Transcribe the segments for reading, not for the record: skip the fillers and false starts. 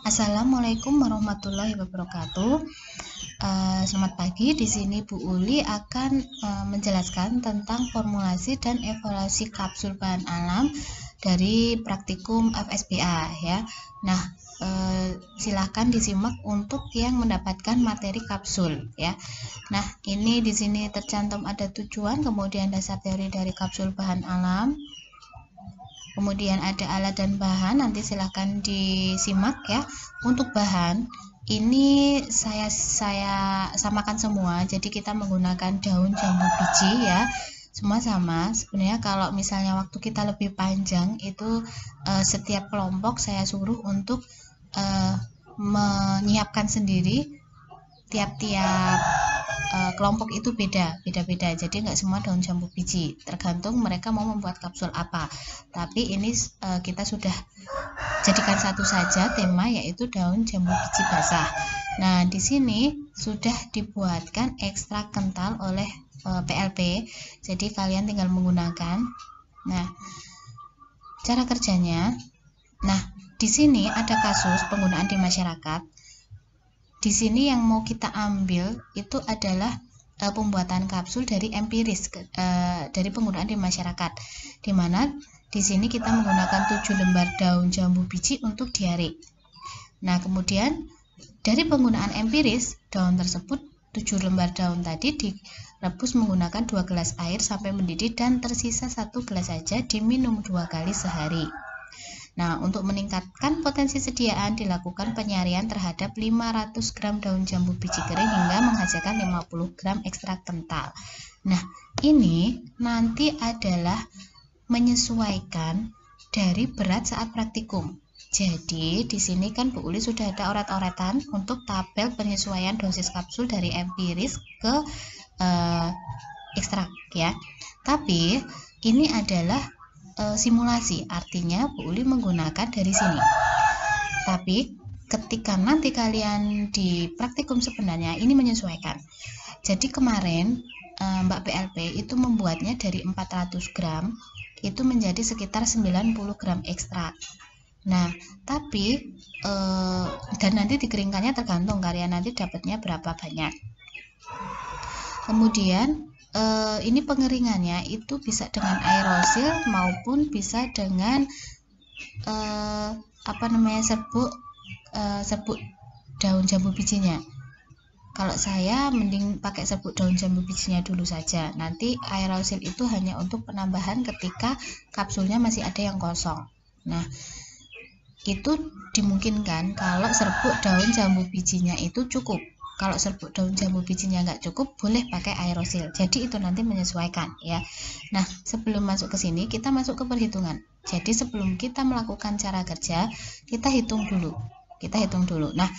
Assalamualaikum warahmatullahi wabarakatuh. Selamat pagi. Di sini Bu Uli akan menjelaskan tentang formulasi dan evaluasi kapsul bahan alam dari praktikum FSBA ya. Nah, silahkan disimak untuk yang mendapatkan materi kapsul ya. Nah, ini di sini tercantum ada tujuan, kemudian dasar teori dari kapsul bahan alam. Kemudian ada alat dan bahan, nanti silahkan disimak ya. Untuk bahan ini saya samakan semua, jadi kita menggunakan daun jambu biji ya, semua sama. Sebenarnya kalau misalnya waktu kita lebih panjang itu setiap kelompok saya suruh untuk menyiapkan sendiri, tiap-tiap kelompok itu beda-beda, jadi nggak semua daun jambu biji, tergantung mereka mau membuat kapsul apa. Tapi ini kita sudah jadikan satu saja tema, yaitu daun jambu biji basah. Nah, di sini sudah dibuatkan ekstrak kental oleh PLP, jadi kalian tinggal menggunakan. Nah, cara kerjanya, nah di sini ada kasus penggunaan di masyarakat. Di sini yang mau kita ambil itu adalah pembuatan kapsul dari empiris, dari penggunaan di masyarakat, di mana di sini kita menggunakan 7 lembar daun jambu biji untuk diare. Nah, kemudian dari penggunaan empiris, daun tersebut 7 lembar daun tadi direbus menggunakan 2 gelas air sampai mendidih dan tersisa 1 gelas saja, diminum 2 kali sehari. Nah, untuk meningkatkan potensi sediaan dilakukan penyarian terhadap 500 gram daun jambu biji kering hingga menghasilkan 50 gram ekstrak kental. Nah, ini nanti adalah menyesuaikan dari berat saat praktikum. Jadi, di sini kan Bu Uli sudah ada oret-oretan untuk tabel penyesuaian dosis kapsul dari empiris ke ekstrak ya. Tapi, ini adalah simulasi, artinya Bu Uli menggunakan dari sini. Tapi ketika nanti kalian di praktikum sebenarnya ini menyesuaikan. Jadi kemarin Mbak PLP itu membuatnya dari 400 gram itu menjadi sekitar 90 gram ekstrak. Nah, tapi dan nanti dikeringkannya tergantung kalian nanti dapatnya berapa banyak. Kemudian ini pengeringannya itu bisa dengan aerosil maupun bisa dengan serbuk daun jambu bijinya. Kalau saya mending pakai serbuk daun jambu bijinya dulu saja. Nanti aerosil itu hanya untuk penambahan ketika kapsulnya masih ada yang kosong. Nah, itu dimungkinkan kalau serbuk daun jambu bijinya itu cukup. Kalau serbuk daun jambu bijinya nggak cukup, boleh pakai aerosil. Jadi itu nanti menyesuaikan ya. Nah, sebelum masuk ke sini, kita masuk ke perhitungan. Jadi sebelum kita melakukan cara kerja, kita hitung dulu. Nah,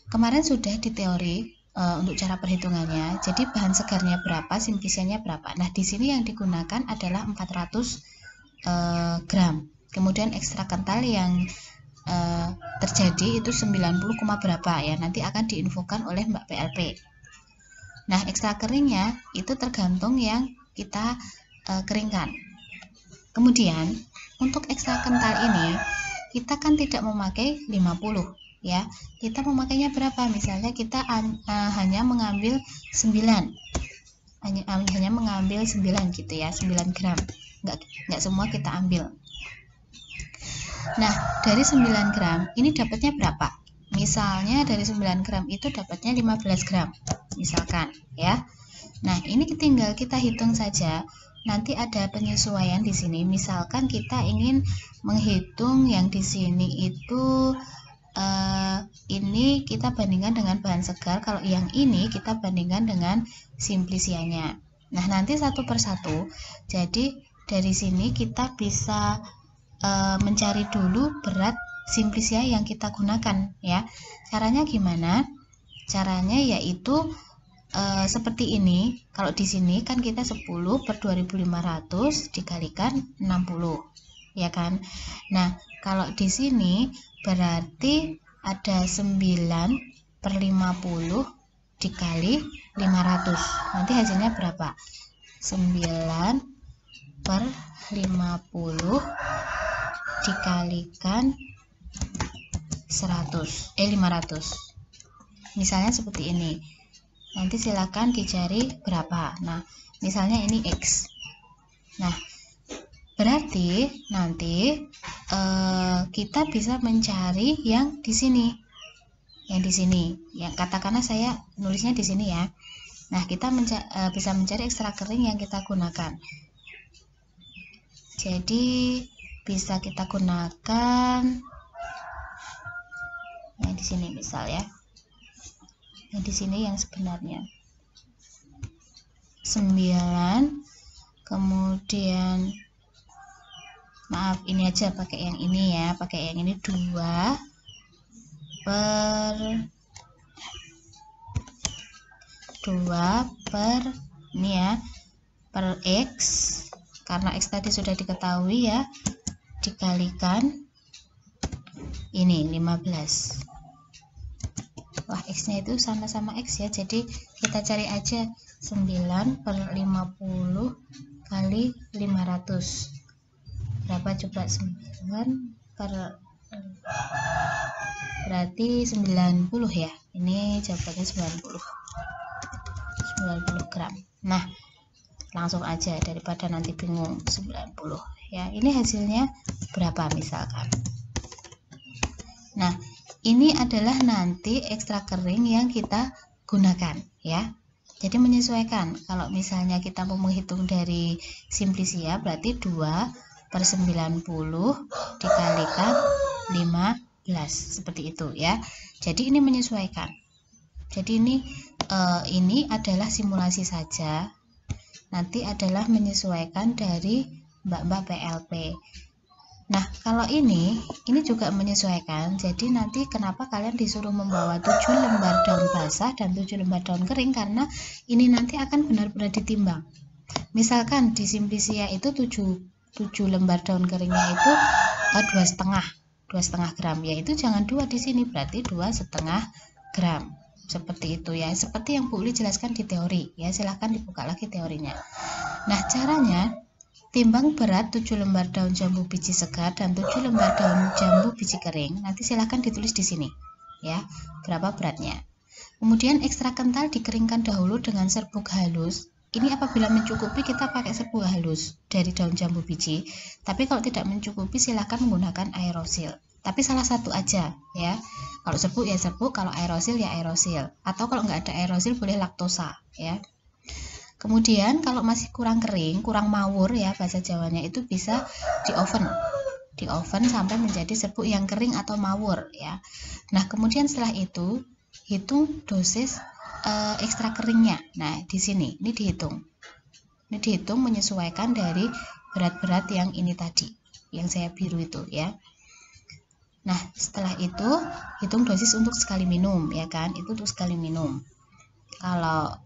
kemarin sudah di teori untuk cara perhitungannya. Jadi bahan segarnya berapa, simplisiannya berapa. Nah, di sini yang digunakan adalah 400 gram. Kemudian ekstrak kental yang terjadi itu 90, berapa ya, nanti akan diinfokan oleh Mbak PLP. Nah, ekstrak keringnya itu tergantung yang kita keringkan. Kemudian untuk ekstrak kental ini kita kan tidak memakai 50 ya, kita memakainya berapa, misalnya kita hanya mengambil 9 hanya mengambil 9 gitu ya, 9 gram, nggak semua kita ambil. Nah, dari 9 gram ini dapatnya berapa? Misalnya dari 9 gram itu dapatnya 15 gram misalkan ya. Nah, ini tinggal kita hitung saja. Nanti ada penyesuaian di sini. Misalkan kita ingin menghitung yang di sini itu ini kita bandingkan dengan bahan segar, kalau yang ini kita bandingkan dengan simplisianya. Nah, nanti satu persatu. Jadi dari sini kita bisa mencari dulu berat simplisia yang kita gunakan ya. Caranya gimana? Caranya yaitu seperti ini. Kalau di sini kan kita 10 per 2500 dikalikan 60 ya kan. Nah, kalau di sini berarti ada 9 per 50 dikali 500. Nanti hasilnya berapa? 9 per 50 dikalikan 500. Misalnya seperti ini. Nanti silakan dicari berapa. Nah, misalnya ini X. Nah, berarti nanti kita bisa mencari yang di sini. Yang di sini. Yang katakanlah saya nulisnya di sini ya. Nah, kita bisa mencari ekstra kering yang kita gunakan. Jadi bisa kita gunakan yang di sini misal ya. Yang di sini yang sebenarnya 9, kemudian maaf ini aja pakai yang ini ya, pakai yang ini 2 per ini ya, per X, karena X tadi sudah diketahui ya, dikalikan ini 15. Wah, X-nya itu sama-sama X ya, jadi kita cari aja 9 per 50 kali 500. Berapa coba? 9 per berarti 90 ya. Ini jawabannya 90 gram. Nah, langsung aja daripada nanti bingung. 90 ya. Ini hasilnya berapa misalkan. Nah, ini adalah nanti ekstra kering yang kita gunakan ya. Jadi menyesuaikan. Kalau misalnya kita mau menghitung dari simplisia berarti 2 per 90 dikalikan 15 seperti itu ya. Jadi ini menyesuaikan. Jadi ini adalah simulasi saja. Nanti adalah menyesuaikan dari mbak-mbak PLP. Nah, kalau ini juga menyesuaikan. Jadi nanti kenapa kalian disuruh membawa 7 lembar daun basah dan 7 lembar daun kering, karena ini nanti akan benar-benar ditimbang. Misalkan di simplisia itu 7 lembar daun keringnya itu 2,5 gram, yaitu jangan 2 di sini, berarti 2,5 gram. Seperti itu ya, seperti yang Bu Uli jelaskan di teori ya, silahkan dibuka lagi teorinya. Nah, caranya timbang berat 7 lembar daun jambu biji segar dan 7 lembar daun jambu biji kering. Nanti silahkan ditulis di sini ya, berapa beratnya. Kemudian ekstra kental dikeringkan dahulu dengan serbuk halus. Ini apabila mencukupi kita pakai serbuk halus dari daun jambu biji. Tapi kalau tidak mencukupi silahkan menggunakan aerosil. Tapi salah satu aja ya. Kalau serbuk ya serbuk, kalau aerosil ya aerosil. Atau kalau nggak ada aerosil boleh laktosa ya. Kemudian kalau masih kurang kering, kurang mawur ya bahasa Jawanya, itu bisa di oven sampai menjadi serbuk yang kering atau mawur ya. Nah, kemudian setelah itu hitung dosis ekstra keringnya. Nah, di sini ini dihitung. Ini dihitung menyesuaikan dari berat-berat yang ini tadi, yang saya biru itu ya. Nah, setelah itu hitung dosis untuk sekali minum ya kan, itu untuk sekali minum. Kalau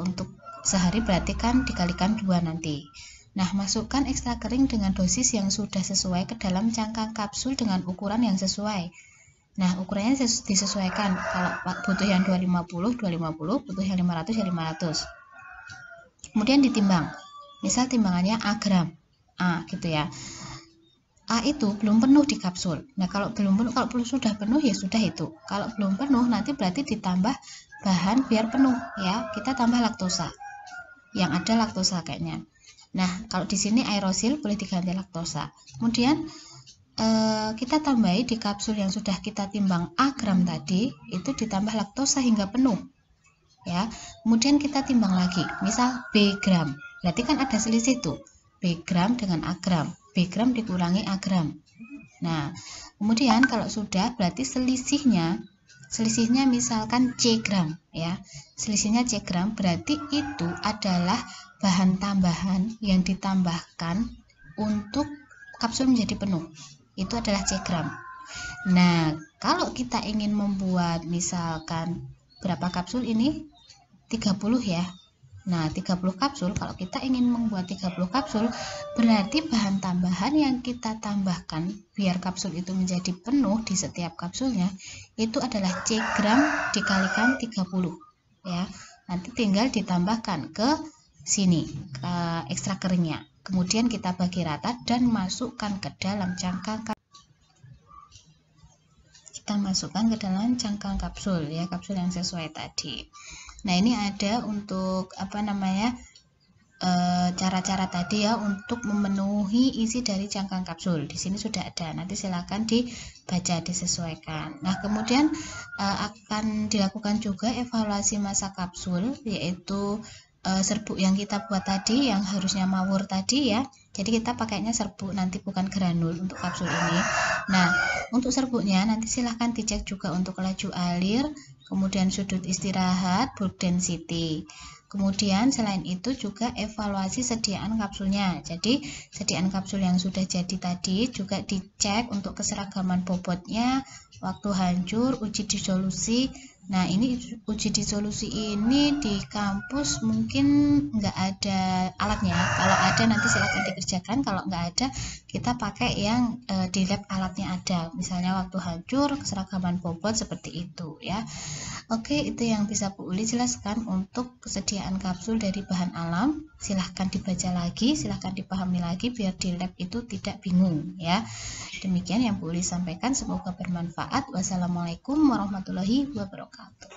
untuk sehari berarti kan dikalikan 2 nanti. Nah, masukkan ekstra kering dengan dosis yang sudah sesuai ke dalam cangkang kapsul dengan ukuran yang sesuai. Nah, ukurannya disesuaikan. Kalau butuh yang 250, butuh yang 500 ya 500. Kemudian ditimbang. Misal timbangannya A gram. A gitu ya. A itu belum penuh di kapsul. Nah, kalau belum penuh, kalau sudah penuh ya sudah itu. Kalau belum penuh nanti berarti ditambah bahan biar penuh ya. Kita tambah laktosa. Yang ada laktosa kayaknya. Nah, kalau di sini aerosil boleh diganti laktosa. Kemudian kita tambahi di kapsul yang sudah kita timbang A gram tadi, itu ditambah laktosa hingga penuh. Ya. Kemudian kita timbang lagi. Misal B gram. Berarti kan ada selisih tuh. B gram dengan A gram. B gram dikurangi A gram. Nah, kemudian kalau sudah berarti selisihnya misalkan C gram ya. Selisihnya C gram berarti itu adalah bahan tambahan yang ditambahkan untuk kapsul menjadi penuh. Itu adalah C gram. Nah, kalau kita ingin membuat misalkan berapa kapsul ini? 30 ya. Nah, 30 kapsul, kalau kita ingin membuat 30 kapsul, berarti bahan tambahan yang kita tambahkan biar kapsul itu menjadi penuh di setiap kapsulnya, itu adalah C gram dikalikan 30 ya. Nanti tinggal ditambahkan ke sini, ke ekstra keringnya. Kemudian kita bagi rata dan masukkan ke dalam cangkang kapsul. kita masukkan ke dalam cangkang kapsul ya, kapsul yang sesuai tadi. Nah, ini ada untuk cara-cara tadi ya untuk memenuhi isi dari cangkang kapsul. Di sini sudah ada, nanti silakan dibaca, disesuaikan. Nah, kemudian akan dilakukan juga evaluasi masa kapsul, yaitu serbuk yang kita buat tadi yang harusnya mawur tadi ya. Jadi kita pakainya serbuk nanti, bukan granul untuk kapsul ini. Nah, untuk serbuknya nanti silahkan dicek juga untuk laju alir, kemudian sudut istirahat, bulk density. Kemudian selain itu juga evaluasi sediaan kapsulnya. Jadi sediaan kapsul yang sudah jadi tadi juga dicek untuk keseragaman bobotnya, waktu hancur, uji disolusi. Nah, ini uji disolusi ini di kampus mungkin nggak ada alatnya. Kalau ada nanti silakan dikerjakan. Kalau nggak ada, kita pakai yang di lab alatnya ada. Misalnya waktu hancur, keseragaman bobot, seperti itu ya. Oke, itu yang bisa Bu Uli jelaskan untuk kesediaan kapsul dari bahan alam. Silahkan dibaca lagi, silahkan dipahami lagi biar di lab itu tidak bingung ya. Demikian yang Bu Uli sampaikan, semoga bermanfaat. Wassalamualaikum warahmatullahi wabarakatuh.